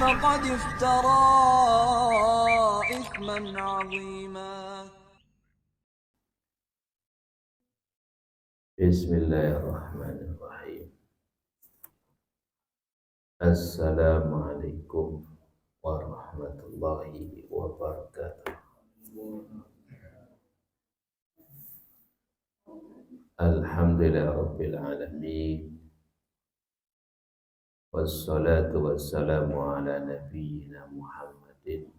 فقد افترى إثما عظيما. Bismillahirrahmanirrahim. Assalamualaikum warahmatullahi wabarakatuh. Alhamdulillah rabbil alamin. Wassalatu wassalamu ala nabiyyina Muhammadin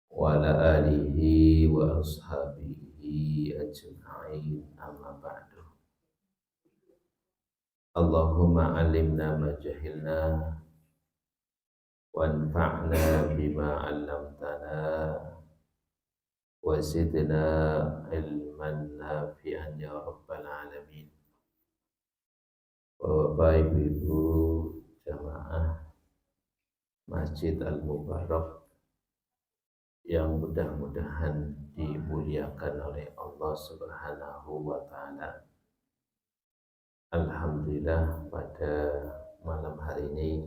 wa ala alihi wa ashabihi ajma'in, amma ba'du. Allahumma alimna ma jahilna wanfa'na bima 'allamtana wa zidna ilman nafi'an ya rabbal alamin. Bapak Ibu jamaah Masjid Al-Mubarak yang mudah-mudahan dimuliakan oleh Allah Subhanahu wa taala. Alhamdulillah, pada malam hari ini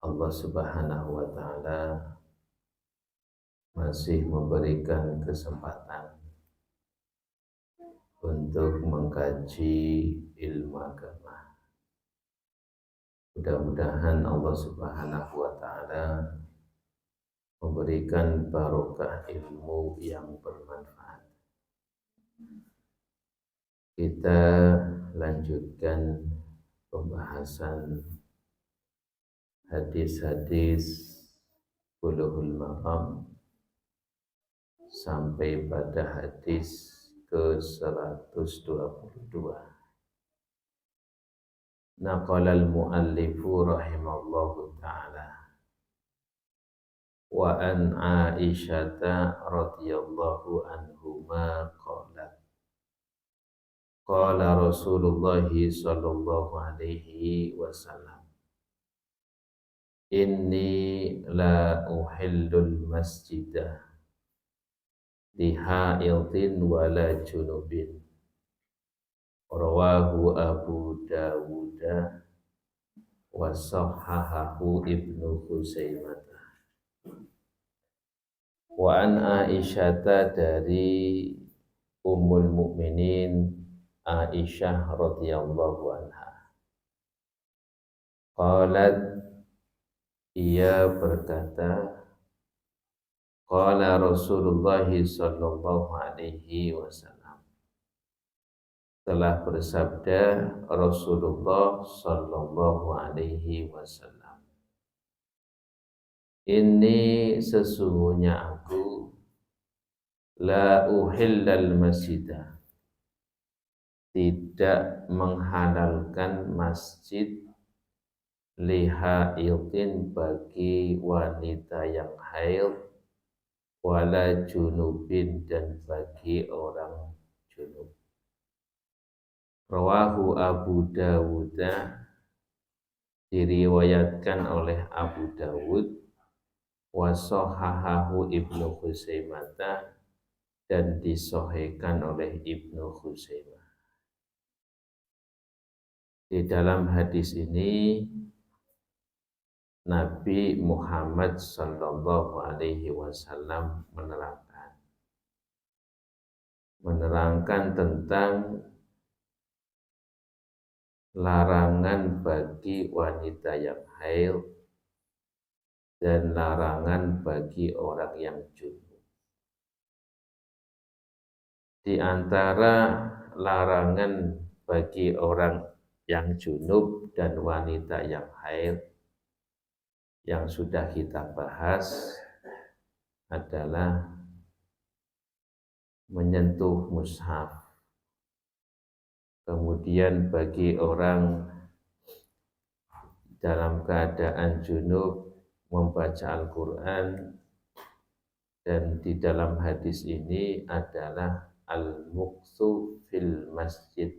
Allah Subhanahu wa taala masih memberikan kesempatan untuk mengkaji ilmu agama. Mudah-mudahan Allah Subhanahu wa taala memberikan barokah ilmu yang bermanfaat. Kita lanjutkan pembahasan hadis-hadis Bulughul Maram sampai pada hadis ke-122. Naqala al-muallifu rahimallahu ta'ala wa an Aisyata radhiyallahu anhuma qalat qala Rasulullah sallallahu alaihi wasallam inni la uhillul masjidah lihaidin wala junubin. Rawahu Abu Dawud wa sahhahahu Ibnu Khuzaimah. Wa an Aisyata, dari Ummul Mukminin Aisyah radhiyallahu anha. Qalat, ia berkata, qala Rasulullah sallallahu alaihi wasallam, telah bersabda Rasulullah sallallahu alaihi wasallam, ini sesungguhnya aku la uhillal masjidah, tidak menghalalkan masjid lihaidin, bagi wanita yang haid, wala junubin, dan bagi orang junub. Rawahu Abu Dawud, diriwayatkan oleh Abu Dawud, wa sahhahahu Ibnu Khuzaimah, dan disahihkan oleh Ibnu Khuzaimah. Di dalam hadis ini Nabi Muhammad sallallahu alaihi wasallam menerangkan tentang larangan bagi wanita yang haid dan larangan bagi orang yang junub. Di antara larangan bagi orang yang junub dan wanita yang haid yang sudah kita bahas adalah menyentuh mushaf. Kemudian bagi orang dalam keadaan junub membaca Al-Quran, dan di dalam hadis ini adalah al-muqsu fil masjid,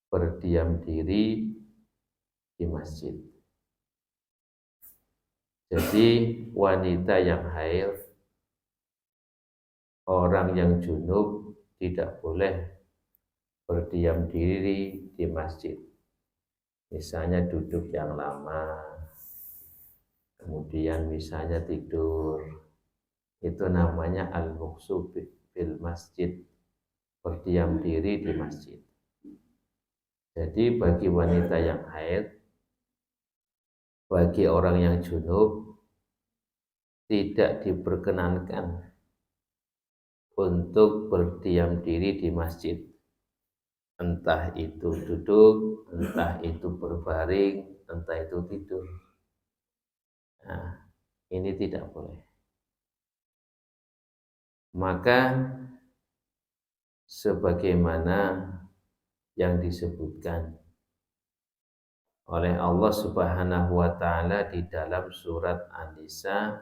berdiam diri di masjid. Jadi wanita yang haid, orang yang junub tidak boleh berdiam diri di masjid. Misalnya duduk yang lama, kemudian misalnya tidur, itu namanya al-muksu bil masjid, berdiam diri di masjid. Jadi bagi wanita yang haid, bagi orang yang junub, tidak diperkenankan untuk berdiam diri di masjid. Entah itu duduk, entah itu berbaring, entah itu tidur. Nah, ini tidak boleh. Maka sebagaimana yang disebutkan oleh Allah Subhanahu wa taala di dalam surat An-Nisa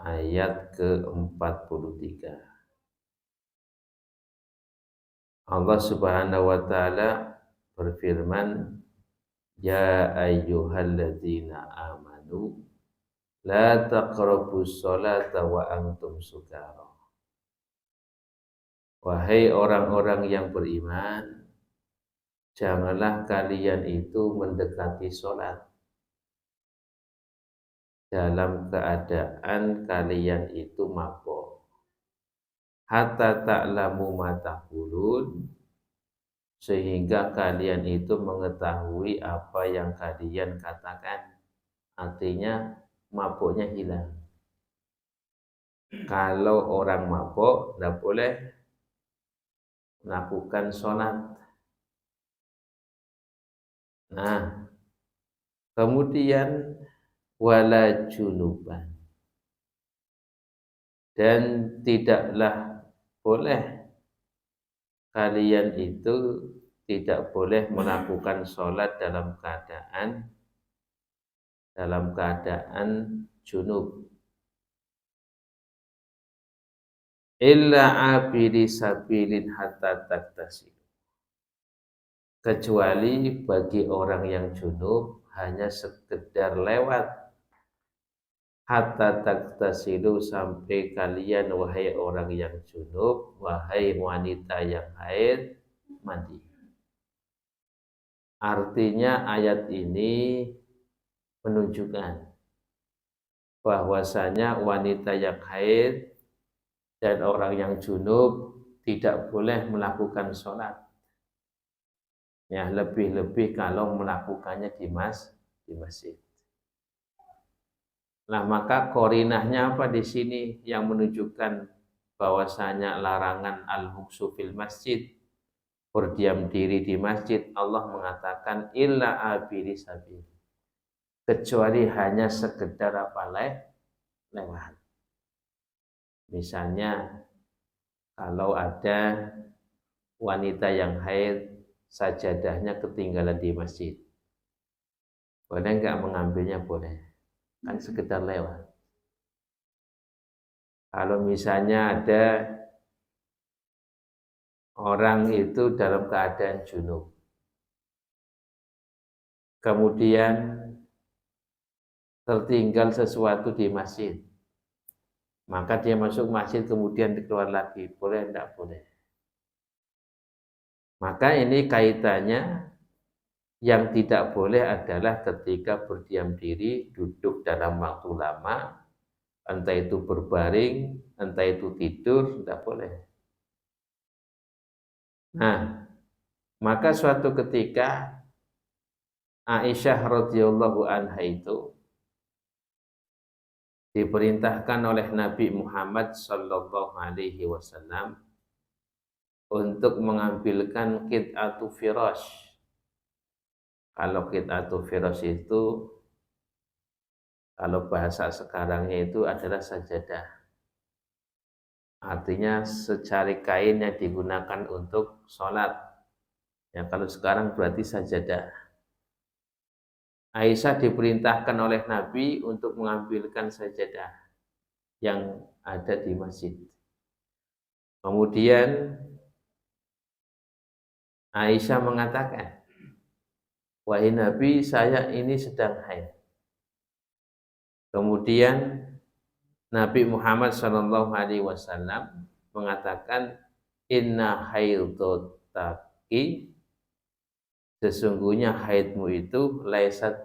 ayat ke-43. Allah Subhanahu wa taala berfirman, "Ya ayyuhalladzina amanu la taqrabus sholata wa antum sukara." Wahai orang-orang yang beriman, janganlah kalian itu mendekati sholat dalam keadaan kalian itu mabuk. Hatta ta'lamu ma taqulun, sehingga kalian itu mengetahui apa yang kalian katakan. Artinya mabuknya hilang. Kalau orang mabuk tidak boleh melakukan sholat. Nah, kemudian wala junuban, dan tidaklah boleh kalian itu tidak boleh melakukan sholat dalam keadaan junub. Illa abiri sabilin hatta taktasi, kecuali bagi orang yang junub hanya sekedar lewat. Hatta taktasilu, sampai kalian wahai orang yang junub, wahai wanita yang haid, mandi. Artinya ayat ini menunjukkan bahwasanya wanita yang haid dan orang yang junub tidak boleh melakukan sholat. Ya, lebih-lebih kalau melakukannya di masjid. Nah, maka korinahnya apa di sini yang menunjukkan bahwasanya larangan al-muksu fil masjid, berdiam diri di masjid. Allah mengatakan illa abiri sabil, kecuali hanya sekedar apa lewat. Misalnya kalau ada wanita yang haid, sajadahnya ketinggalan di masjid, boleh enggak mengambilnya? Boleh, kan sekedar lewat. Kalau misalnya ada orang itu dalam keadaan junub, kemudian tertinggal sesuatu di masjid, maka dia masuk masjid kemudian keluar lagi, boleh enggak? Boleh. Maka ini kaitannya, yang tidak boleh adalah ketika berdiam diri, duduk dalam waktu lama, entah itu berbaring, entah itu tidur, tidak boleh. Nah, maka suatu ketika Aisyah radhiyallahu anha itu diperintahkan oleh Nabi Muhammad sallallahu alaihi wasallam untuk mengambilkan qit'atu firash. Kalau qit'atu firash itu, kalau bahasa sekarangnya itu adalah sajadah. Artinya secari kain yang digunakan untuk sholat. Ya, kalau sekarang berarti sajadah. Aisyah diperintahkan oleh Nabi untuk mengambilkan sajadah yang ada di masjid. Kemudian Aisyah mengatakan, "Wahai Nabi, saya ini sedang haid." Kemudian Nabi Muhammad SAW mengatakan, "Inna haidotaki sesungguhnya haidmu itu laisat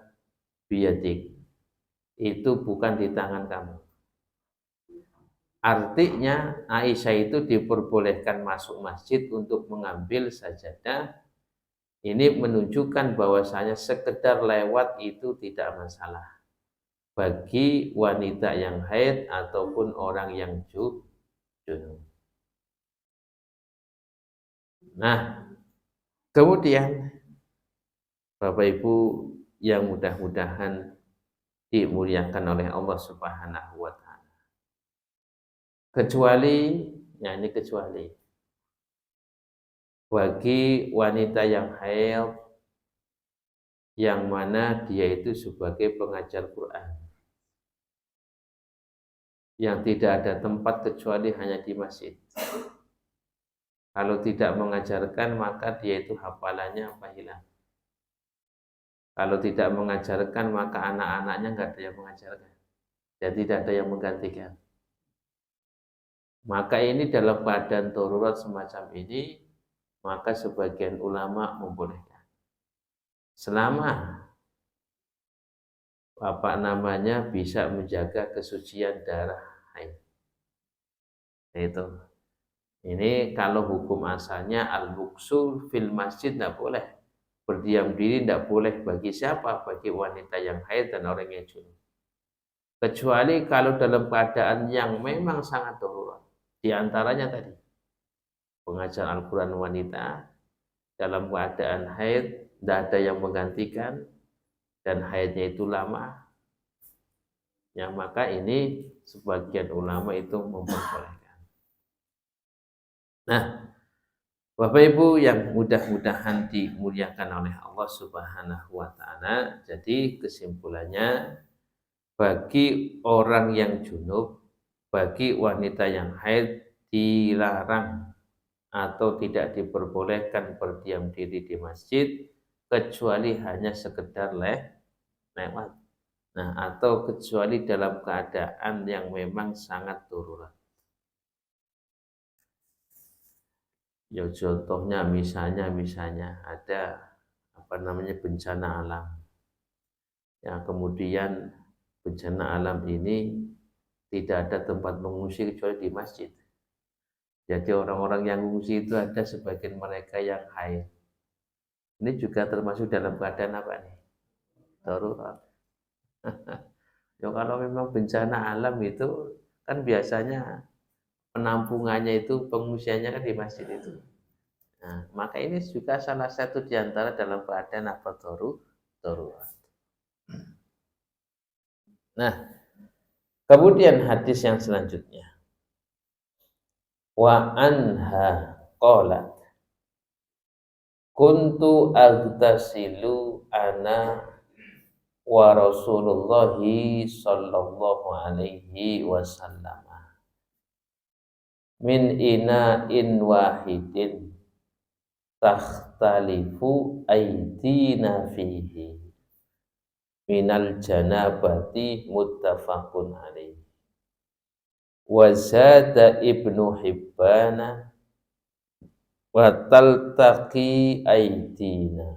biyadik, itu bukan di tangan kamu. Artinya Aisyah itu diperbolehkan masuk masjid untuk mengambil sajadah. Ini menunjukkan bahwasanya sekedar lewat itu tidak masalah bagi wanita yang haid ataupun orang yang junub. Nah, kemudian Bapak Ibu yang mudah-mudahan dimuliakan oleh Allah Subhanahu wa taala. Kecuali, ya ini kecuali bagi wanita yang haid yang mana dia itu sebagai pengajar Quran, yang tidak ada tempat kecuali hanya di masjid. Kalau tidak mengajarkan maka dia itu hafalannya apa hilang. Kalau tidak mengajarkan maka anak-anaknya nggak ada yang mengajarkan. Dan tidak ada yang menggantikan. Maka ini dalam keadaan darurat semacam ini, maka sebagian ulama membolehkan. Selama apa namanya bisa menjaga kesucian darah haid. Itu. Ini kalau hukum asalnya al-buksu fil masjid tidak boleh. Berdiam diri tidak boleh bagi siapa? Bagi wanita yang haid dan orang yang junub. Kecuali kalau dalam keadaan yang memang sangat darurat. Di antaranya tadi, pengajar Al-Quran wanita dalam keadaan haid, tidak ada yang menggantikan, dan haidnya itu lama. Ya, maka ini sebagian ulama itu memperbolehkan. Nah, Bapak Ibu yang mudah-mudahan dimuliakan oleh Allah Subhanahu wa taala, jadi kesimpulannya bagi orang yang junub, bagi wanita yang haid dilarang atau tidak diperbolehkan berdiam diri di masjid kecuali hanya sekedar lewat. Nah, atau kecuali dalam keadaan yang memang sangat darurat. Ya contohnya misalnya ada apa namanya bencana alam. Ya kemudian bencana alam ini tidak ada tempat mengungsi kecuali di masjid. Jadi orang-orang yang mengungsi itu ada sebagian mereka yang haid. Ini juga termasuk dalam keadaan apa nih? Darurat. Ya kalau memang bencana alam itu kan biasanya penampungannya itu pengungsiannya kan di masjid itu. Nah, maka ini juga salah satu di antara dalam keadaan apa darurat. Nah, kemudian hadis yang selanjutnya. Wa anha qalat kuntu agtasilu ana wa Rasulullah sallallahu alaihi wasallam min ina'in wahidin takhtalifu aydina fihi minal janabati muttafaqun alaihi wa zada Ibnu Hibbana wa taltaqi aydina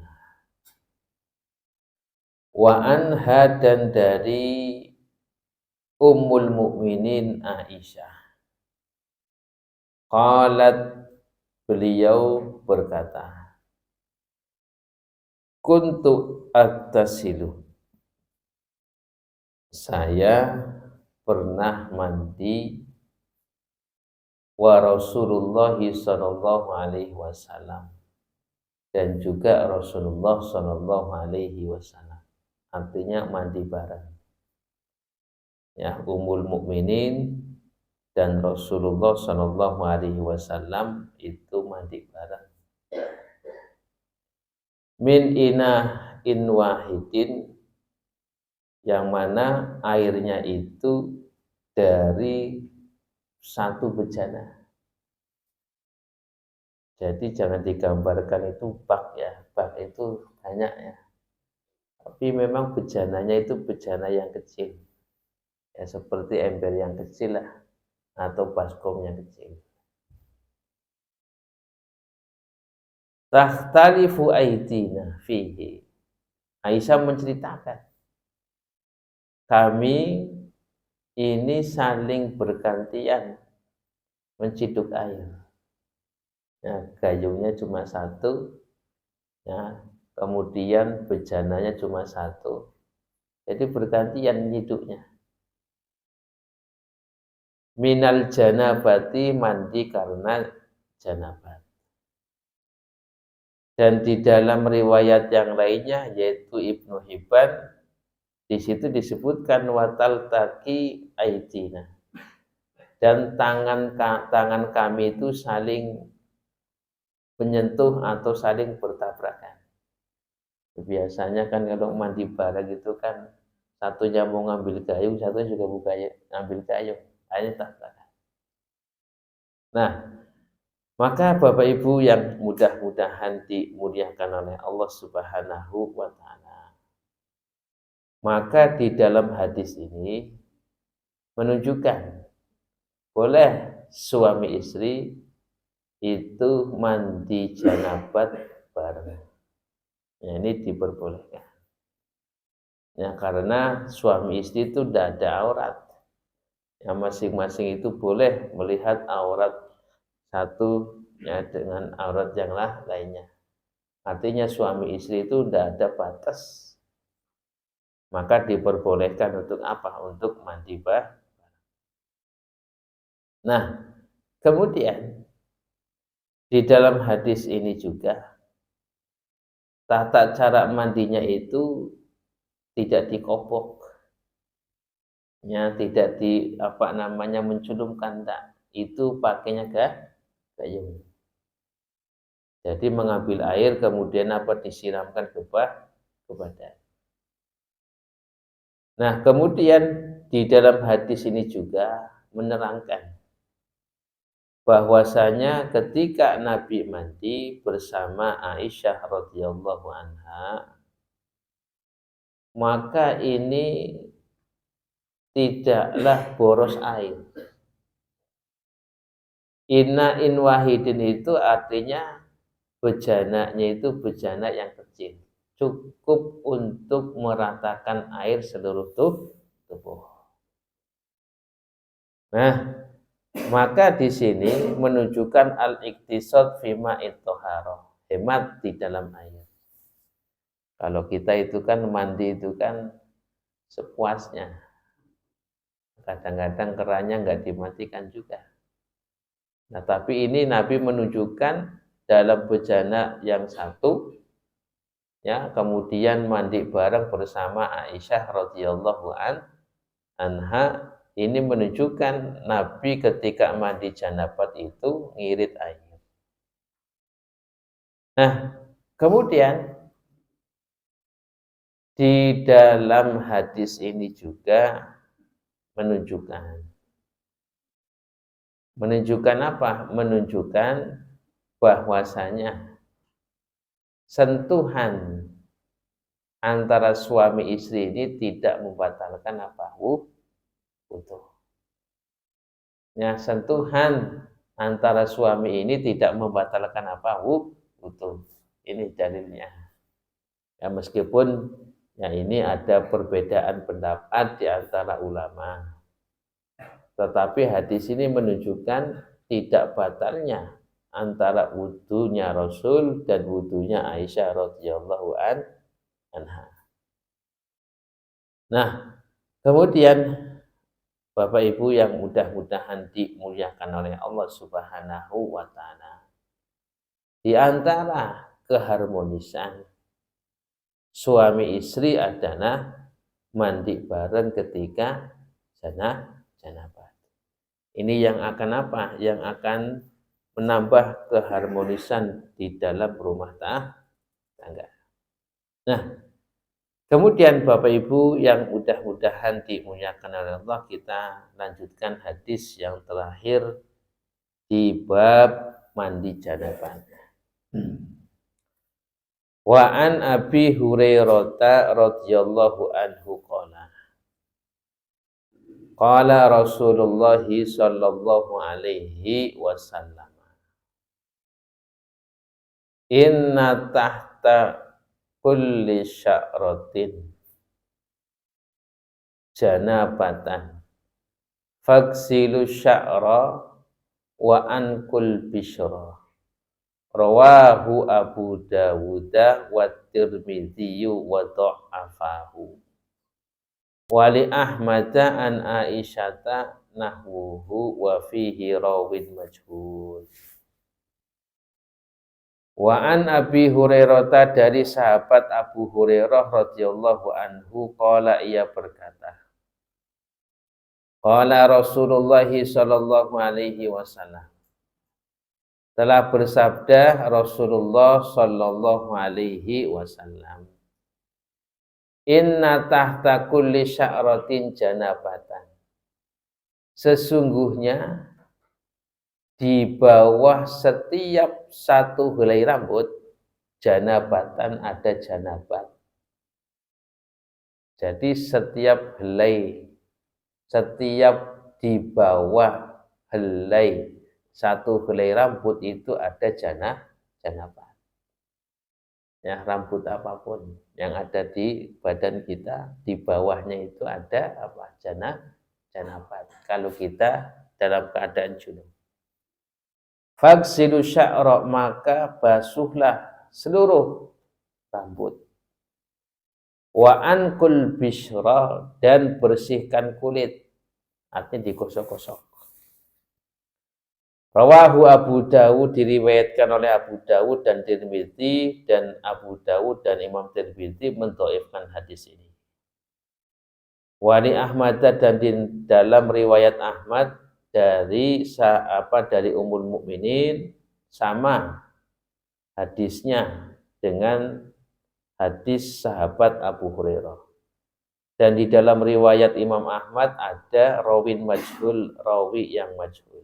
wa anha dan dari Ummul Mukminin Aisyah qalat beliau berkata kuntu aktasilu saya pernah mandi wa Rasulullah sallallahu alaihi wasallam dan juga Rasulullah sallallahu alaihi wasallam, artinya mandi bareng ya Ummul Mukminin dan Rasulullah sallallahu alaihi wasallam itu mandi bareng min in wahidin yang mana airnya itu dari satu bejana. Jadi jangan digambarkan itu bak ya, bak itu banyak ya. Tapi memang bejananya itu bejana yang kecil. Ya seperti ember yang kecil lah atau baskom yang kecil. Takhtalifu aidina fihi. Aisyah menceritakan, kami ini saling bergantian menciduk air. Ya, gayungnya cuma satu, ya, kemudian bejananya cuma satu. Jadi bergantian nyiduknya. Minal janabati, mandi karena janabat. Dan di dalam riwayat yang lainnya yaitu Ibnu Hibban, di situ disebutkan watal taki aitina, dan tangan kami itu saling menyentuh atau saling bertabrakan. Biasanya kan kalau mandi bareng itu kan satunya mau ngambil gayung, satunya juga mau ngambil gayung, akhirnya tabrakan. Nah, maka Bapak Ibu yang mudah-mudahan dimuliakan oleh Allah Subhanahu wa taala. Maka di dalam hadis ini menunjukkan boleh suami istri itu mandi janabat bareng. Ya, ini diperbolehkan. Ya, karena suami istri itu tidak ada aurat. Yang masing-masing itu boleh melihat aurat satu ya dengan aurat yang lainnya. Artinya suami istri itu tidak ada batas. Maka diperbolehkan untuk apa? Untuk mandi bareng. Nah, kemudian di dalam hadis ini juga tata cara mandinya itu tidak dikopok. Ya, tidak di apa namanya menculumkan, tak. Itu pakainya gayung. Jadi mengambil air kemudian apa disiramkan ke badan. Nah, kemudian di dalam hadis ini juga menerangkan bahwasanya ketika Nabi mandi bersama Aisyah radhiyallahu anha, maka ini tidaklah boros air. Inna in wahidin itu artinya bejananya itu bejana yang kecil, cukup untuk meratakan air seluruh tubuh. Nah, maka di sini menunjukkan al-iktisad fima ittoharoh, hemat di dalam air. Kalau kita itu kan mandi itu kan sepuasnya, kadang-kadang kerannya nggak dimatikan juga. Nah, tapi ini Nabi menunjukkan dalam bejana yang satu, ya, kemudian mandi bareng bersama Aisyah radhiyallahu anha. Ini menunjukkan Nabi ketika mandi janabat itu ngirit air. Nah, kemudian di dalam hadis ini juga menunjukkan apa? Menunjukkan bahwasanya sentuhan antara suami istri ini tidak membatalkan apa? Wudu. Ya, sentuhan antara suami ini tidak membatalkan apa? Wudu. Ini dalilnya. Ya, meskipun ya ini ada perbedaan pendapat di antara ulama. Tetapi hadis ini menunjukkan tidak batalnya antara wudunya Rasul dan wudunya Aisyah radhiyallahu anha. Nah, kemudian Bapak Ibu yang mudah-mudahan dimuliakan oleh Allah Subhanahu wa taala. Di antara keharmonisan suami istri adalah mandi bareng ketika janabat. Ini yang akan apa? Yang akan menambah keharmonisan di dalam rumah tangga. Nah, kemudian Bapak Ibu yang mudah-mudahan dimuliakan oleh Allah, kita lanjutkan hadis yang terakhir di bab mandi janabat. Wa an Abi Hurairah radhiyallahu anhu qala qala Rasulullah sallallahu alaihi wasallam Inna tahta kulli sya'ratin janabatan faksilu sya'ra wa ankul bishra. Rawahu Abu Dawud wa Tirmidzi wa dha'afahu. Wali Ahmad an Aisyata nahwuhu wa fihi rawin majhul. Wa an Abi Hurairah, dari sahabat Abu Hurairah radhiyallahu anhu, qala, ia berkata, qala Rasulullah sallallahu alaihi wasallam, telah bersabda Rasulullah sallallahu alaihi wasallam, inna tahta kulli sya'ratin janabatan. Sesungguhnya di bawah setiap satu helai rambut janabatan ada janabat. Jadi setiap di bawah helai satu helai rambut itu ada janabat. Ya, rambut apapun yang ada di badan kita, di bawahnya itu ada apa? Janabat. Kalau kita dalam keadaan junub. Faksilu sya'ra, maka basuhlah seluruh rambut. Wa ankul bishra, dan bersihkan kulit. Artinya digosok-gosok. Rawahu Abu Dawud, diriwayatkan oleh Abu Dawud dan Tirmidzi, dan Abu Dawud dan Imam Tirmidzi mendhaifkan hadis ini. Wali Ahmad, dan di dalam riwayat Ahmad dari Ummul Mukminin sama hadisnya dengan hadis sahabat Abu Hurairah. Dan di dalam riwayat Imam Ahmad ada rawin majhul, rawi yang majhul.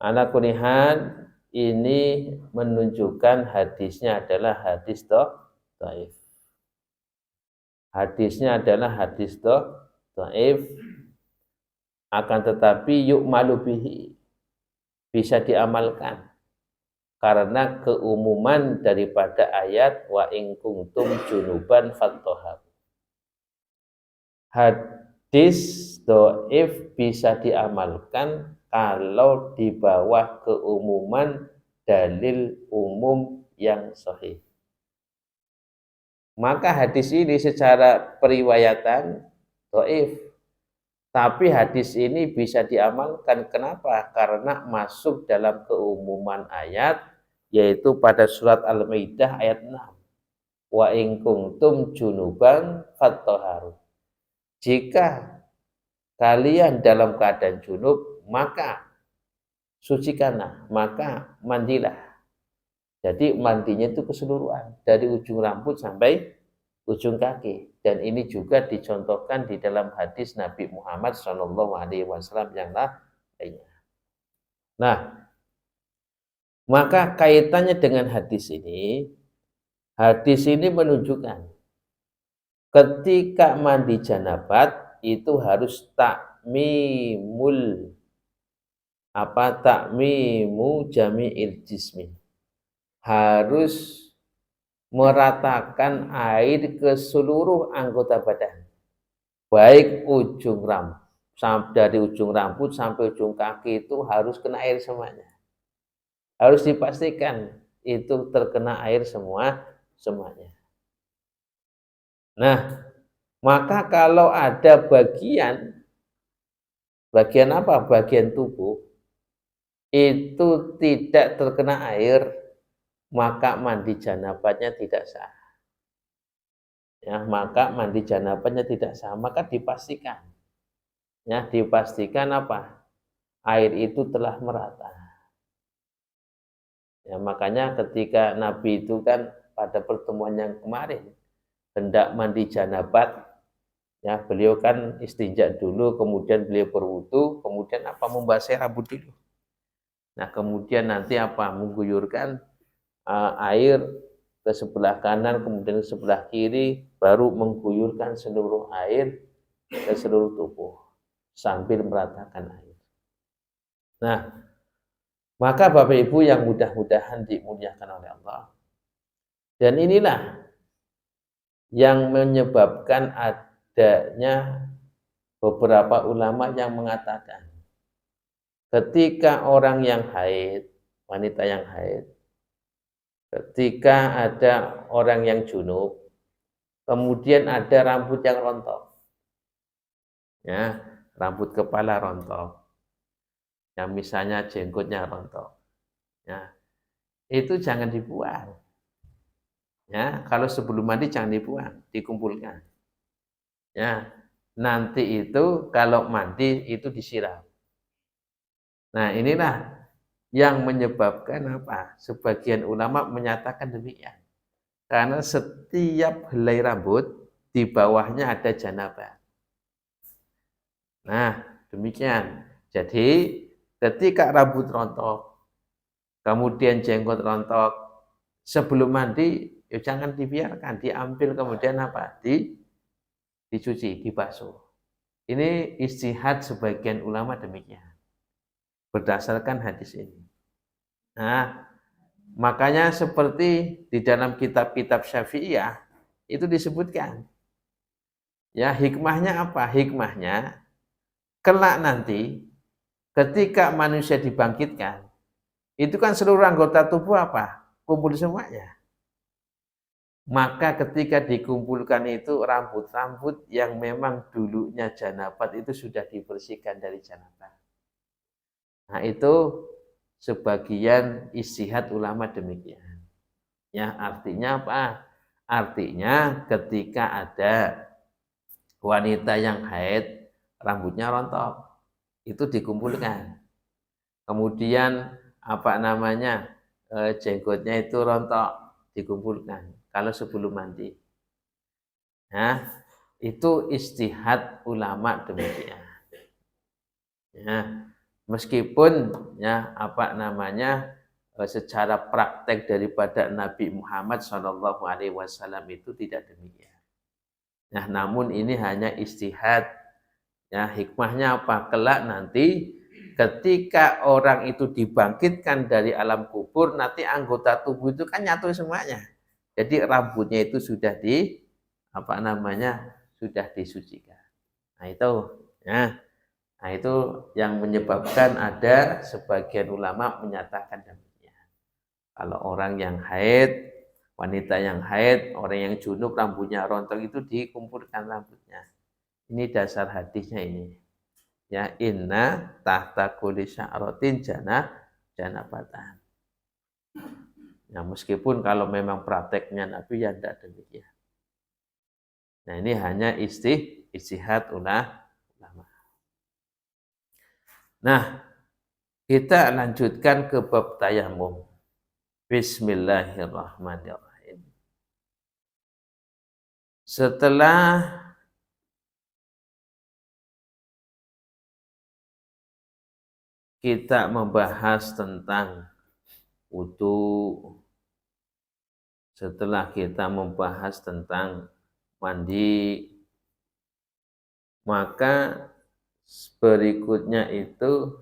Ala kulihan, ini menunjukkan hadisnya adalah hadis dhaif. Hadisnya adalah hadis dhaif, akan tetapi yu'malu bihi, bisa diamalkan karena keumuman daripada ayat wa in kuntum junuban fattahharu. Hadis dhaif bisa diamalkan kalau di bawah keumuman dalil umum yang sahih. Maka hadis ini secara periwayatan dhaif, tapi hadis ini bisa diamalkan. Kenapa? Karena masuk dalam keumuman ayat, yaitu pada surat Al-Maidah ayat 6. Wa in kuntum junuban fattahharu. Jika kalian dalam keadaan junub, maka sucikanlah, maka mandilah. Jadi mandinya itu keseluruhan, dari ujung rambut sampai ujung kaki. Dan ini juga dicontohkan di dalam hadis Nabi Muhammad SAW yang lainnya. Nah, maka kaitannya dengan hadis ini menunjukkan ketika mandi janabat itu harus takmimu jami'il jismi. Harus meratakan air ke seluruh anggota badan, baik ujung rambut, dari ujung rambut sampai ujung kaki itu harus kena air semuanya. Harus dipastikan itu terkena air semuanya. Nah, maka kalau ada bagian apa? Bagian tubuh itu tidak terkena air, maka mandi janabatnya tidak sah. Ya, maka mandi janabatnya tidak sah. Maka dipastikan. Ya, dipastikan apa? Air itu telah merata. Ya, makanya ketika Nabi itu kan pada pertemuan yang kemarin hendak mandi janabat, ya beliau kan istinja dulu, kemudian beliau berwudu, kemudian apa? Membasahi rambut dulu. Nah, kemudian nanti apa? Mengguyurkan air ke sebelah kanan, kemudian ke sebelah kiri, baru mengguyurkan seluruh air ke seluruh tubuh sambil meratakan air. Nah, Maka Bapak Ibu yang mudah-mudahan dimuliakan oleh Allah. Dan inilah yang menyebabkan adanya beberapa ulama yang mengatakan ketika orang yang haid, wanita yang haid, ketika ada orang yang junub, kemudian ada rambut yang rontok, ya, rambut kepala rontok, yang misalnya jenggotnya rontok, ya, itu jangan dibuang. Ya, kalau sebelum mandi jangan dibuang, dikumpulkan. Ya, nanti itu kalau mandi itu disiram. Nah, inilah yang menyebabkan apa? Sebagian ulama menyatakan demikian. Karena setiap helai rambut di bawahnya ada janabah. Nah, demikian. Jadi, ketika rambut rontok, kemudian jenggot rontok, sebelum mandi ya jangan dibiarkan, diambil kemudian apa? Dicuci, dibasuh. Ini ijtihad sebagian ulama demikian. Berdasarkan hadis ini. Nah, makanya seperti di dalam kitab-kitab Syafi'iyah itu disebutkan. Ya, hikmahnya apa? Hikmahnya kelak nanti ketika manusia dibangkitkan, itu kan seluruh anggota tubuh apa? Kumpul semuanya. Maka ketika dikumpulkan itu rambut-rambut yang memang dulunya janabat itu sudah dibersihkan dari janabat. Nah, itu sebagian istihad ulama demikian. Ya, artinya apa? Artinya ketika ada wanita yang haid, rambutnya rontok, itu dikumpulkan. Kemudian apa namanya? Jenggotnya itu rontok, dikumpulkan kalau sebelum mandi. Nah, itu istihad ulama demikian. Ya, meskipun ya apa namanya secara praktek daripada Nabi Muhammad SAW itu tidak demikian. Nah, namun ini hanya istihad. Ya, hikmahnya apa? Kelak nanti ketika orang itu dibangkitkan dari alam kubur, nanti anggota tubuh itu kan nyatu semuanya. Jadi rambutnya itu sudah apa namanya? Sudah disucikan. Nah, itu ya. Nah, itu yang menyebabkan ada sebagian ulama menyatakan demikian. Kalau orang yang haid, wanita yang haid, orang yang junub rambutnya rontok itu dikumpulkan rambutnya. Ini dasar hadisnya ini. Ya, inna tahta kulli sya'ratin janabatan. Ya, meskipun kalau memang prakteknya Nabi ya tidak demikian. Nah, ini hanya istihad ulama. Nah, kita lanjutkan ke bab tayamum. Bismillahirrahmanirrahim. Setelah kita membahas tentang wudu, setelah kita membahas tentang mandi, maka berikutnya itu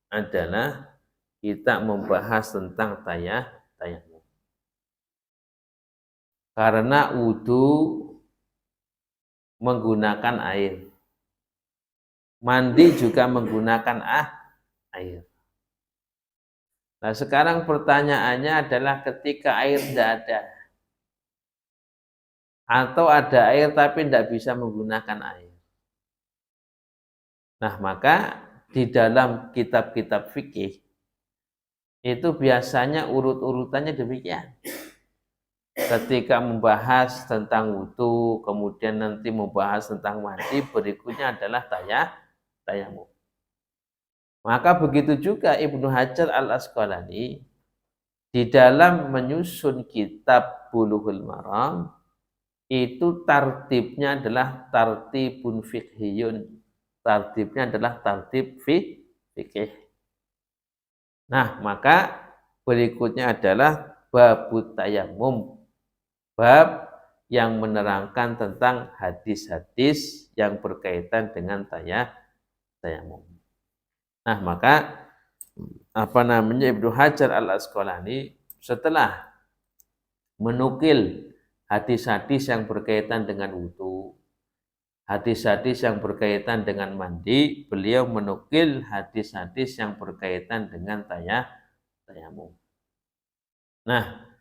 adalah kita membahas tentang tayamum. Karena wudu menggunakan air, mandi juga menggunakan air. Nah, sekarang pertanyaannya adalah ketika air tidak ada, atau ada air tapi tidak bisa menggunakan air. Nah, maka di dalam kitab-kitab fikih itu biasanya urut-urutannya demikian. Ketika membahas tentang wudu, kemudian nanti membahas tentang mandi, berikutnya adalah tayamum. Maka begitu juga Ibnu Hajar Al-Asqalani di dalam menyusun kitab Bulughul Maram itu tartibnya adalah tartibun fiqhiyun. Tartibnya adalah tartib fikih. Nah, maka berikutnya adalah babut tayamum. Bab yang menerangkan tentang hadis-hadis yang berkaitan dengan tayamum. Nah, maka Ibnu Hajar Al-Asqalani setelah menukil hadis-hadis yang berkaitan dengan wudu, hadis-hadis yang berkaitan dengan mandi, beliau menukil hadis-hadis yang berkaitan dengan tayamum. Nah,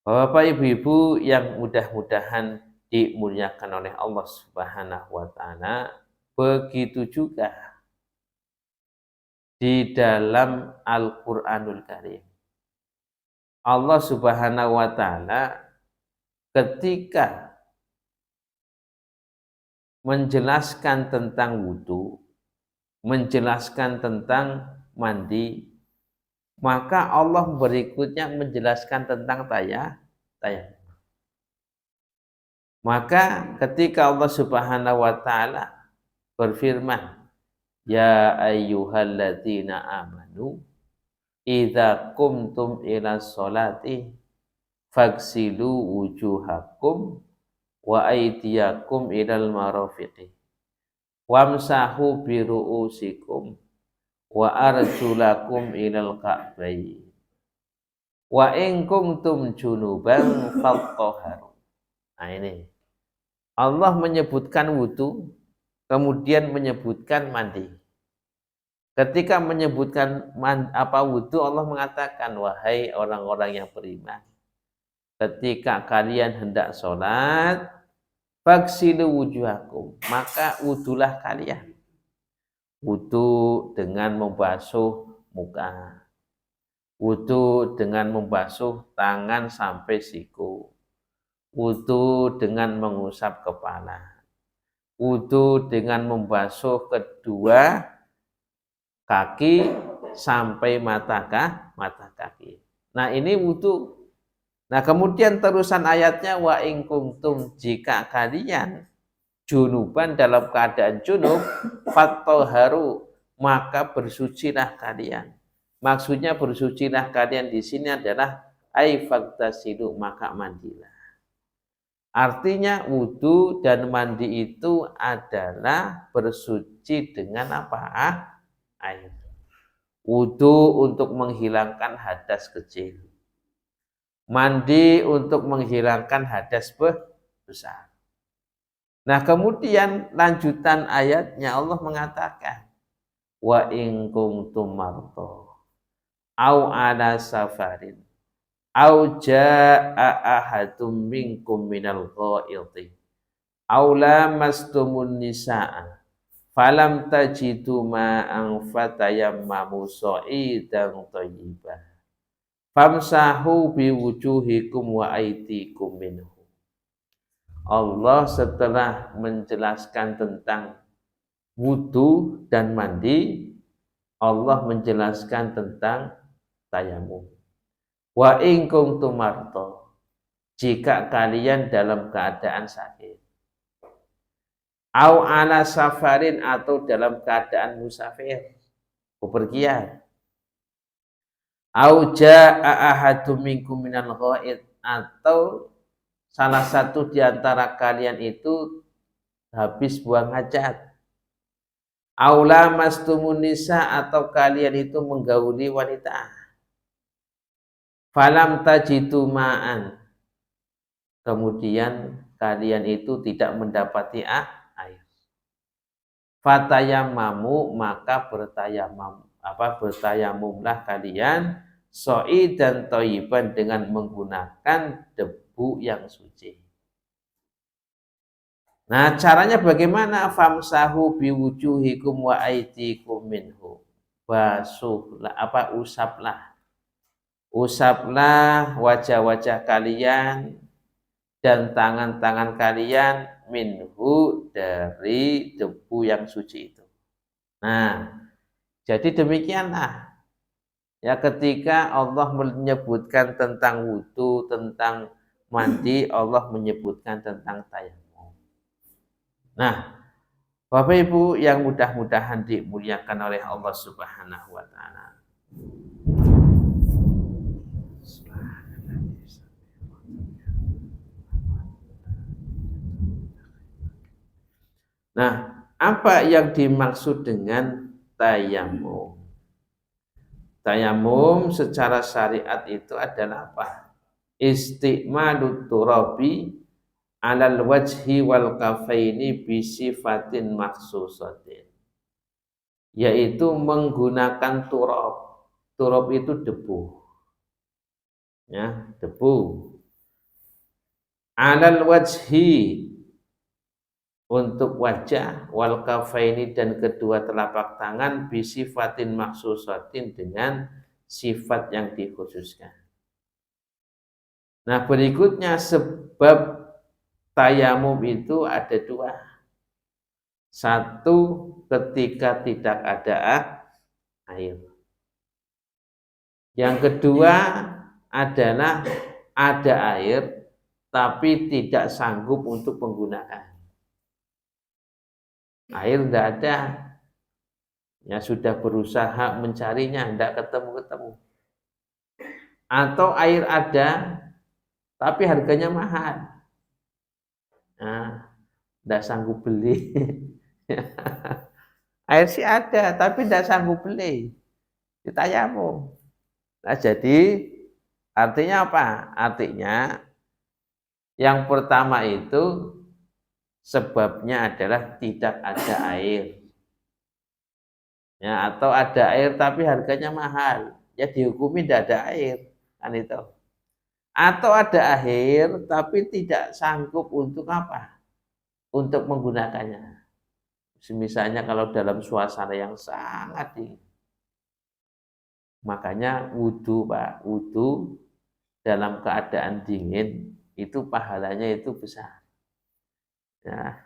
Bapak Ibu-ibu yang mudah-mudahan dimuliakan oleh Allah Subhanahu wa taala, begitu juga di dalam Al-Qur'anul Karim. Allah Subhanahu wa taala ketika menjelaskan tentang wudu, menjelaskan tentang mandi, maka Allah berikutnya menjelaskan tentang tayamum. Maka ketika Allah Subhanahu wa taala berfirman, "Ya ayyuhalladzina amanu idza qumtum ila sholati faghsilu wujuhakum wa aydiyakum ilal marafiqi wamsahu bi ru'usikum wa arjulakum ilal ka'bayn wa in kuntum junuban fattahharu." Nah ini Allah menyebutkan wudu, kemudian menyebutkan mandi. Ketika menyebutkan wudu, Allah mengatakan, wahai orang-orang yang beriman, ketika kalian hendak sholat, faghsilu wujuhakum, maka wudulah kalian. Wudu dengan membasuh muka, wudu dengan membasuh tangan sampai siku, wudu dengan mengusap kepala, wudu dengan membasuh kedua kaki sampai mata kaki. Nah ini wudu. Nah kemudian terusan ayatnya, wa in kuntum, jika kalian junuban dalam keadaan junub, fattahharu, maka bersucilah kalian. Maksudnya bersucilah kalian di sini adalah ai faktasilu, maka mandilah. Artinya wudu dan mandi itu adalah bersuci dengan apa? Air. Wudu untuk menghilangkan hadas kecil. Mandi untuk menghilangkan hadas besar. Nah kemudian lanjutan ayatnya Allah mengatakan, wa in kuntum marto au ala safarin au jaa ahadum minkum minal ghaiti au lamastumun nisaa falam tajidu ma'an fatayammamu sa'idan thayyiban famsahu biwujuhikum wa aydikum minhu. Allah setelah menjelaskan tentang wudu dan mandi, Allah menjelaskan tentang tayamum. Wa in kuntum marto, jika kalian dalam keadaan sakit, au ala safarin, atau dalam keadaan musafir, bepergian, au jaa ahadum minkum minal ghaid, atau salah satu di antara kalian itu habis buang hajat, au lamastumun nisa, atau kalian itu menggauli wanita, falam tajidu ma'an, kemudian kalian itu tidak mendapati air, fatayammamu, maka bertayamumlah kalian dan thayyiban, dengan menggunakan debu yang suci. Nah caranya bagaimana? Famsahu biwujuhikum wa aydikum minhu, basuhlah usaplah wajah-wajah kalian dan tangan-tangan kalian minhu, dari debu yang suci itu. Nah, jadi demikianlah ya, ketika Allah menyebutkan tentang wudu, tentang mandi, Allah menyebutkan tentang tayamum. Nah, Bapak Ibu yang mudah-mudahan dimuliakan oleh Allah Subhanahu wa taala. Nah, apa yang dimaksud dengan tayamum? Tayamum secara syariat itu adalah apa? Isti'malut turabi alal wajhi wal kafaini bisifatin maksusatin, yaitu menggunakan turab. Turab itu debu, ya, debu. Alal wajhi, untuk wajah, wal kafaini, dan kedua telapak tangan, bisifatin maksusatin, dengan sifat yang dikhususkan. Nah, berikutnya sebab tayamum itu ada dua. Satu, ketika tidak ada air. Yang kedua adalah ada air tapi tidak sanggup untuk menggunakan. Air tidak ada, ya sudah berusaha mencarinya, tidak ketemu-ketemu. Atau air ada tapi harganya mahal, nah, tidak sanggup beli. Air sih ada tapi tidak sanggup beli, ditayamum. Nah, jadi artinya apa? Artinya yang pertama itu sebabnya adalah tidak ada air, ya, atau ada air tapi harganya mahal, ya dihukumi tidak ada air, kan itu. Atau ada air tapi tidak sanggup untuk apa? Untuk menggunakannya. Misalnya kalau dalam suasana yang sangat dingin, makanya wudhu, Pak, wudhu dalam keadaan dingin itu pahalanya itu besar. Ya.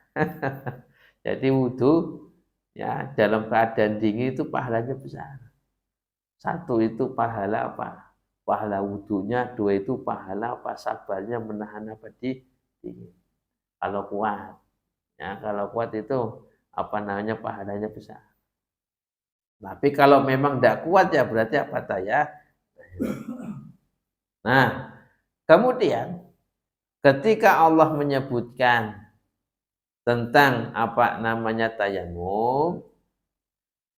Jadi wudhu, ya, dalam keadaan dingin itu pahalanya besar. Satu itu pahala apa? Pahala wudhunya. Dua itu pahala apa? Sabarnya menahan apa di dingin. Kalau kuat, ya, kalau kuat itu apa namanya, pahalanya besar. Tapi kalau memang tidak kuat, ya berarti apa ya? Nah, kemudian ketika Allah menyebutkan tentang apa namanya tayamum,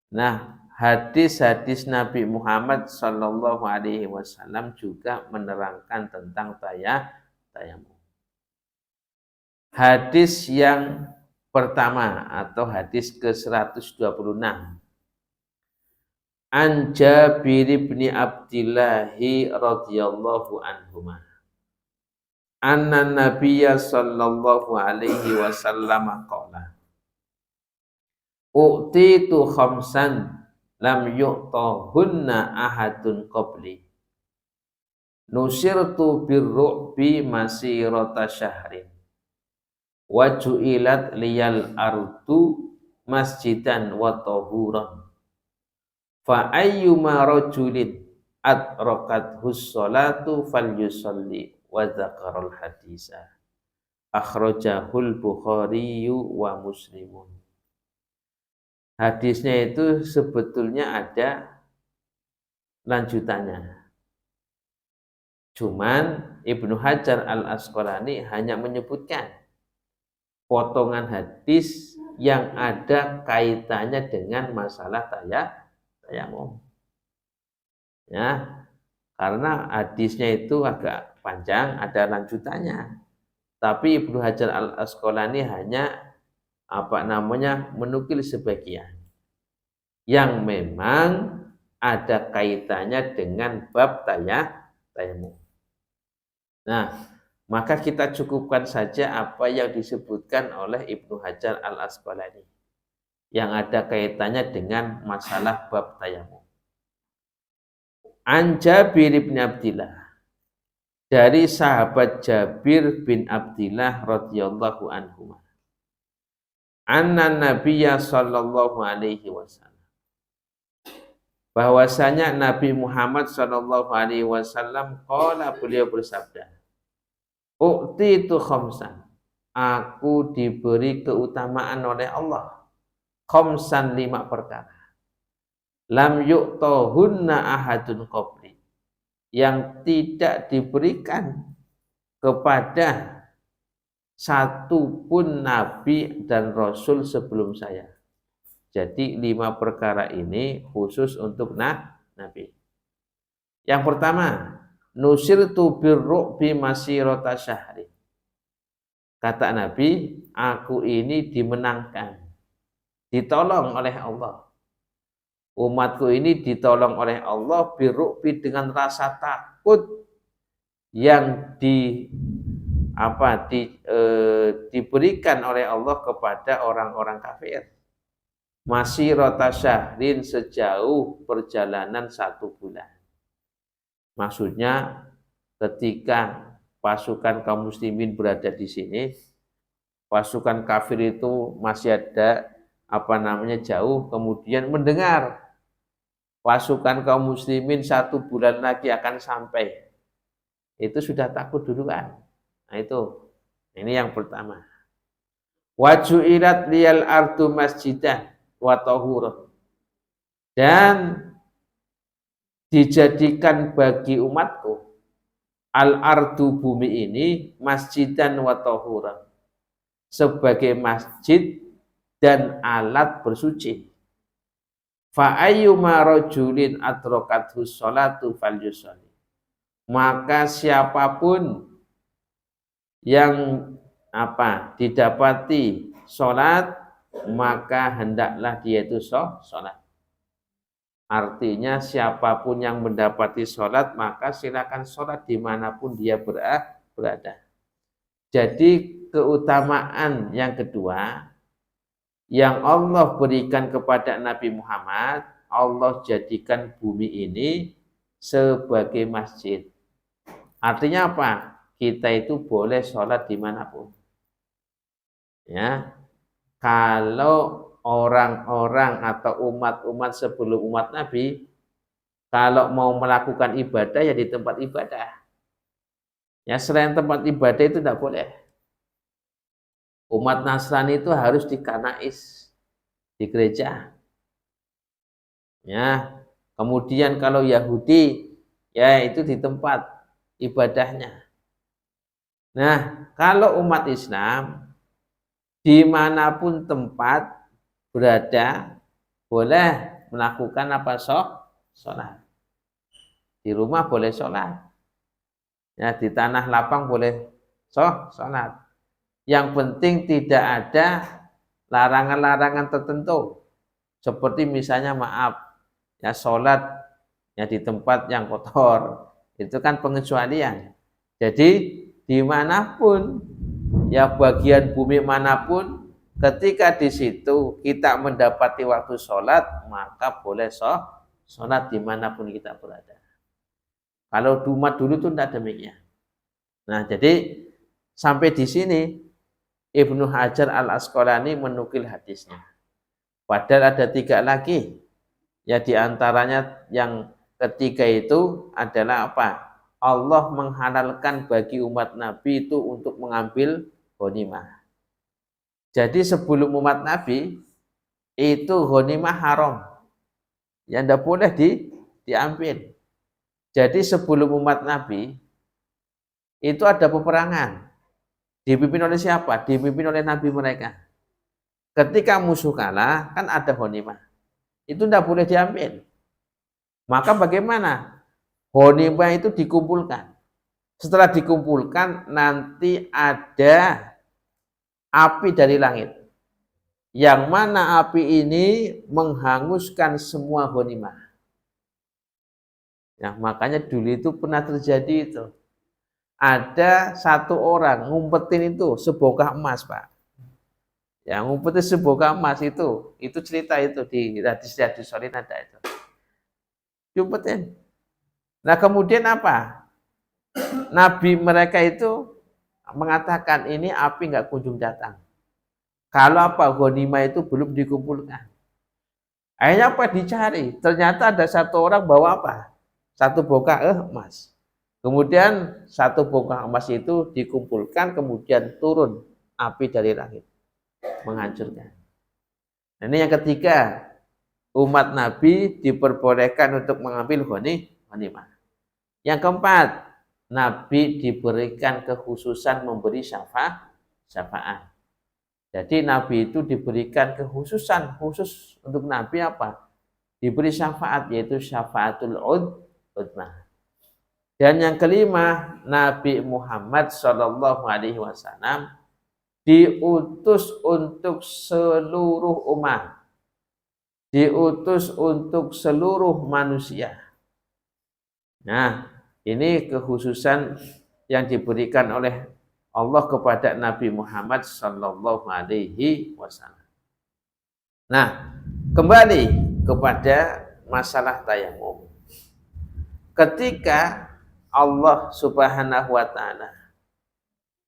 nah, hadis-hadis Nabi Muhammad Shallallahu Alaihi Wasallam juga menerangkan tentang tayamum. Hadis yang pertama atau hadis ke-126, an Jabir bin Abdillah radhiyallahu anhuma, anna Nabiyya sallallahu alaihi wasallam qala, u'titu khamsan lam yu'tahunna ahadun qabli, nusirtu birru'bi masirata syahrin, wa ju'ilat liyal ardu masjidan wa tahuran, fa ayyuma rajulin adrakathus salatu falyusalli wa dzakarul hadisa, akhrajahul Bukhari wa Muslimun. Hadisnya itu sebetulnya ada lanjutannya. Cuman Ibnu Hajar Al-Asqalani hanya menyebutkan potongan hadis yang ada kaitannya dengan masalah tayamum. Ya, karena hadisnya itu agak panjang, ada lanjutannya. Tapi Ibnu Hajar Al-Asqalani hanya apa namanya, menukil sebagian yang memang ada kaitannya dengan bab tayamum. Nah, maka kita cukupkan saja apa yang disebutkan oleh Ibnu Hajar Al-Asqalani yang ada kaitannya dengan masalah bab tayamum. An Jabir bin Abdillah, dari sahabat Jabir bin Abdillah radhiyallahu anhu, anna Nabiyya sallallahu alaihi wasallam, bahwasanya Nabi Muhammad sallallahu alaihi wasallam qala, beliau bersabda, u'titu khamsan, aku diberi keutamaan oleh Allah, khamsan, 5 perkara, lam yu'tahunna ahadun qabli, yang tidak diberikan kepada satu pun nabi dan rasul sebelum saya. Jadi 5 perkara ini khusus untuk nabi. Yang pertama, nusirtu birru'bi masirata syahri. Kata Nabi, aku ini dimenangkan, ditolong oleh Allah. Umatku ini ditolong oleh Allah birru'bi dengan rasa takut yang diberikan oleh Allah kepada orang-orang kafir. Masirata syahrin, sejauh perjalanan 1 bulan. Maksudnya ketika pasukan kaum muslimin berada di sini, pasukan kafir itu masih ada jauh, kemudian mendengar pasukan kaum muslimin 1 bulan lagi akan sampai. Itu sudah takut duluan. Nah itu, ini yang pertama. Waju'ilat liyal ardu masjidan wa tahura. Dan dijadikan bagi umatku al-ardu, bumi ini, masjidan wa tahura, sebagai masjid dan alat bersuci. Fa ayyuma rajulin adrakathu sholatu falyusalli. Maka siapapun yang didapati sholat, maka hendaklah dia itu sholat. Artinya siapapun yang mendapati sholat, maka silakan sholat dimanapun dia berada. Jadi keutamaan yang kedua yang Allah berikan kepada Nabi Muhammad, Allah jadikan bumi ini sebagai masjid. Artinya apa? Kita itu boleh sholat dimanapun. Ya, kalau orang-orang atau umat-umat sebelum umat Nabi, kalau mau melakukan ibadah ya di tempat ibadah. Ya, selain tempat ibadah itu tidak boleh. Umat Nasrani itu harus di kanais, di gereja. Ya, kemudian kalau Yahudi, ya itu di tempat ibadahnya. Nah, kalau umat Islam, dimanapun tempat berada, boleh melakukan sholat. Di rumah boleh sholat. Ya, di tanah lapang boleh sholat. Yang penting tidak ada larangan-larangan tertentu. Seperti misalnya ya sholat ya di tempat yang kotor. Itu kan pengecualian. Jadi dimanapun, ya bagian bumi manapun, ketika di situ kita mendapati waktu sholat, maka boleh sholat dimanapun kita berada. Kalau umat dulu itu tidak demikian. Nah, jadi sampai di sini Ibnu Hajar Al-Asqalani menukil hadisnya. Padahal ada 3 lagi. Ya diantaranya yang ketiga itu adalah apa? Allah menghalalkan bagi umat Nabi itu untuk mengambil ghanimah. Jadi sebelum umat Nabi itu ghanimah haram. Yang tidak boleh diambil. Jadi sebelum umat Nabi itu ada peperangan. Dipimpin oleh siapa? Dipimpin oleh Nabi mereka. Ketika musuh kalah, kan ada ghanimah. Itu tidak boleh diambil. Maka bagaimana? Ghanimah itu dikumpulkan. Setelah dikumpulkan, nanti ada api dari langit. Yang mana api ini menghanguskan semua ghanimah. Ya, makanya dulu itu pernah terjadi itu. Ada 1 orang ngumpetin itu sebongkah emas, Pak. Ya, ngumpetin sebongkah emas itu cerita itu di hadis-hadis sahih ada itu. Ngumpetin. Nah, kemudian apa? Nabi mereka itu mengatakan ini api nggak kunjung datang. Kalau apa? Ghanimah itu belum dikumpulkan. Akhirnya apa? Dicari. Ternyata ada 1 orang bawa apa? 1 bongkah emas. Kemudian 1 bongkah emas itu dikumpulkan, kemudian turun api dari langit menghancurkan. Nah, ini yang ketiga, umat Nabi diperbolehkan untuk mengambil ghanimah. Yang keempat, Nabi diberikan kekhususan memberi syafaat. Jadi Nabi itu diberikan kekhususan, khusus untuk Nabi apa? Diberi syafaat, yaitu syafaatul udmah. Dan yang kelima, Nabi Muhammad Shallallahu Alaihi Wasallam diutus untuk seluruh umat, diutus untuk seluruh manusia. Nah, ini kekhususan yang diberikan oleh Allah kepada Nabi Muhammad Shallallahu Alaihi Wasallam. Nah, kembali kepada masalah tayamum. Ketika Allah Subhanahu wa taala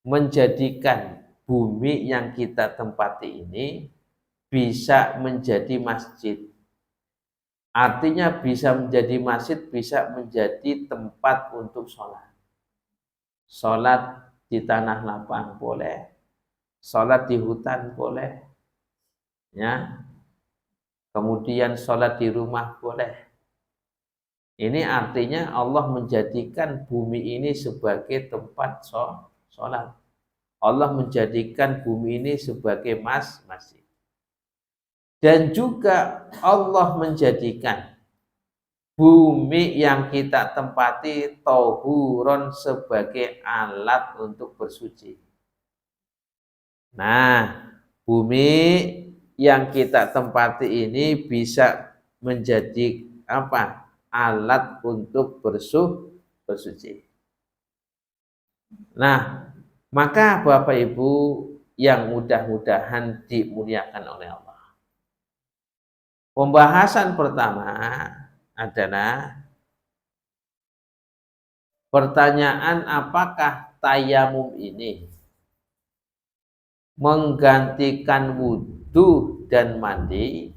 menjadikan bumi yang kita tempati ini bisa menjadi masjid. Artinya bisa menjadi masjid, bisa menjadi tempat untuk sholat. Sholat di tanah lapang boleh, sholat di hutan boleh, ya. Kemudian sholat di rumah boleh. Ini artinya Allah menjadikan bumi ini sebagai tempat sholat. Allah menjadikan bumi ini sebagai masjid. Dan juga Allah menjadikan bumi yang kita tempati tahuron sebagai alat untuk bersuci. Nah, bumi yang kita tempati ini bisa menjadi apa? Alat untuk bersuci. Nah, maka Bapak Ibu yang mudah-mudahan dimuliakan oleh Allah. Pembahasan pertama adalah pertanyaan apakah tayamum ini menggantikan wudhu dan mandi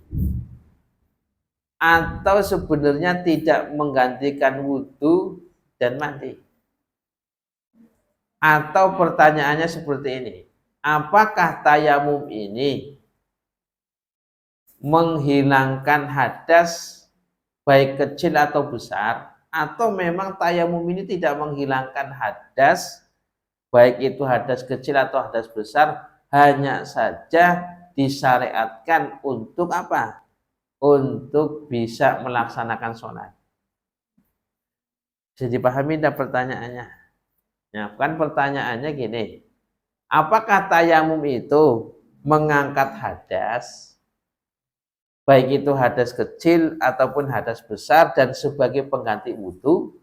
atau sebenarnya tidak menggantikan wudhu dan mandi. Atau pertanyaannya seperti ini, apakah tayamum ini menghilangkan hadas baik kecil atau besar, atau memang tayamum ini tidak menghilangkan hadas baik itu hadas kecil atau hadas besar, hanya saja disyariatkan untuk apa? Untuk bisa melaksanakan sholat. Bisa dipahami tidak pertanyaannya? Ya, kan pertanyaannya gini, apakah tayamum itu mengangkat hadas, baik itu hadas kecil ataupun hadas besar dan sebagai pengganti wudhu,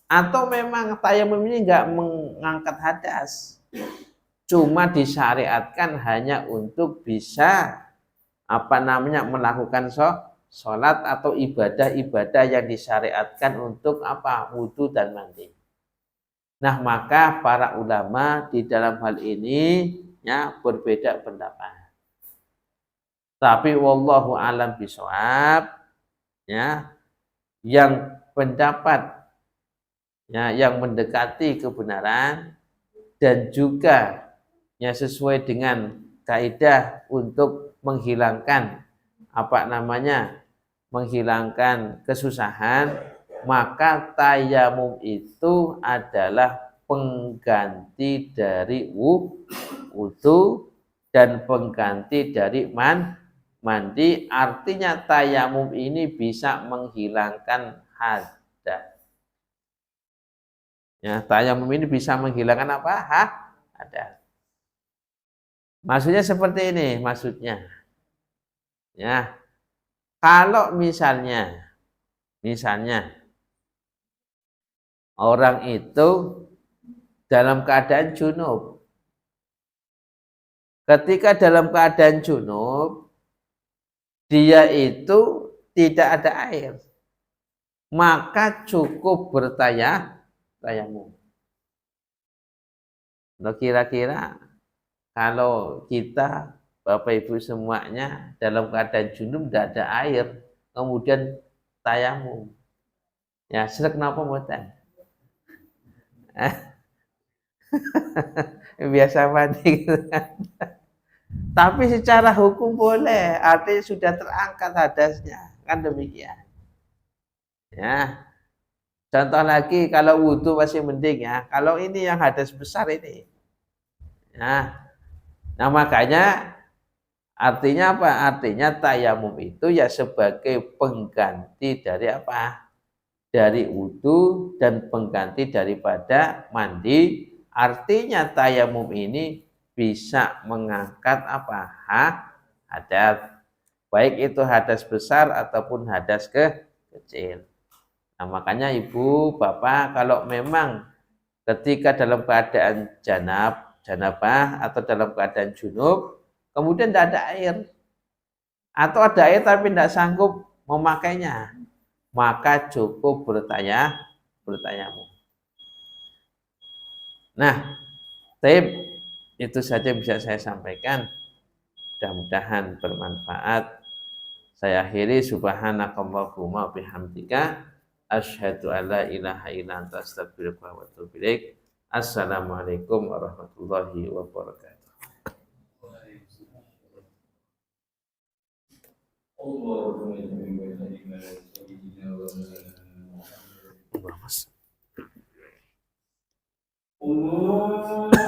atau memang tayamum ini enggak mengangkat hadas, cuma disyariatkan hanya untuk bisa melakukan sholat atau ibadah-ibadah yang disyariatkan untuk apa? Wudhu dan mandi. Nah, maka para ulama di dalam hal ini ya berbeda pendapat. Tapi wallahu alam bishawab, ya, yang pendapat ya yang mendekati kebenaran dan juga yang sesuai dengan kaidah untuk menghilangkan menghilangkan kesusahan, maka tayamum itu adalah pengganti dari wudhu dan pengganti dari mandi. Artinya tayamum ini bisa menghilangkan hadas. Ya, tayamum ini bisa menghilangkan apa? Hadas. Maksudnya seperti ini, maksudnya. Ya. Kalau misalnya orang itu dalam keadaan junub. Ketika dalam keadaan junub, dia itu tidak ada air, maka cukup bertayamum. Nah, kira-kira kalau kita Bapak Ibu semuanya dalam keadaan junub tidak ada air, kemudian tayamum, ya srek napa mboten? Biasa mandi gitu kan. Tapi secara hukum boleh, artinya sudah terangkat hadasnya, kan demikian. Ya. Contoh lagi kalau wudhu masih mending ya. Kalau ini yang hadas besar ini. Nah, makanya artinya apa? Artinya tayamum itu ya sebagai pengganti dari apa? dari wudu dan pengganti daripada mandi. Artinya tayamum ini bisa mengangkat apa? Hadas. Baik itu hadas besar ataupun hadas kecil. Nah, makanya ibu, bapak kalau memang ketika dalam keadaan janabah atau dalam keadaan junub, kemudian tidak ada air, atau ada air tapi tidak sanggup memakainya, maka cukup bertayammum. Nah, itu saja bisa saya sampaikan. Mudah-mudahan bermanfaat. Saya akhiri, subhanakallahumma bihamdika asyhadu alla ilaha illa anta astaghfiruka wa atubu ilaik. Assalamualaikum warahmatullahi wabarakatuh. Allah.